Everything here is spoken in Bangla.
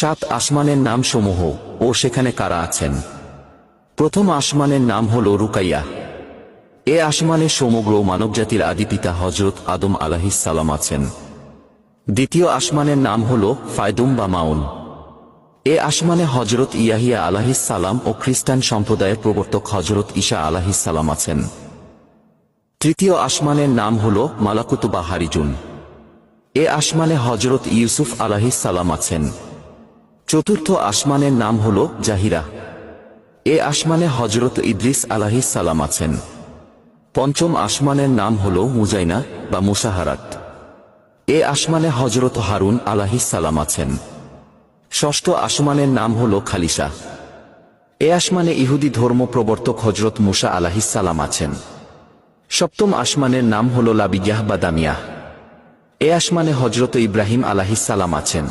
সাত আসমানের নাম সমূহ ও সেখানে কারা আছেন। প্রথম আসমানের নাম হল রুকাইয়া। এ আসমানে সমগ্র মানবজাতির আদিপিতা হযরত আদম আলাইহিস সালাম আছেন। দ্বিতীয় আসমানের নাম হল ফায়দুম বা মাউন। এ আসমানে হযরত ইয়াহিয়া আলাইহিস সালাম ও খ্রিস্টান সম্প্রদায়ের প্রবর্তক হযরত ঈসা আলাইহিস সালাম আছেন। তৃতীয় আসমানের নাম হল মালাকুত বা হারিজুন। এ আসমানে হযরত ইউসুফ আলাইহিস সালাম আছেন। চতুর্থ আসমানের নাম হল জাহিরা। এ আসমানে হযরত ইদ্রিস আলাইহিস সালাম আছেন। পঞ্চম আসমানের নাম হল মুজাইনা বা মুসাহারাত। এ আসমানে হযরত হারুন আলাইহিস সালাম আছেন। ষষ্ঠ আসমানের নাম হল খালিসা। এ আসমানে ইহুদি ধর্ম প্রবর্তক হযরত মুসা আলাইহিস সালাম আছেন। সপ্তম আসমানের নাম হল লাবিয়াহ বা দামিয়াহ। এ আসমানে হযরত ইব্রাহিম আলাইহিস সালাম আছেন।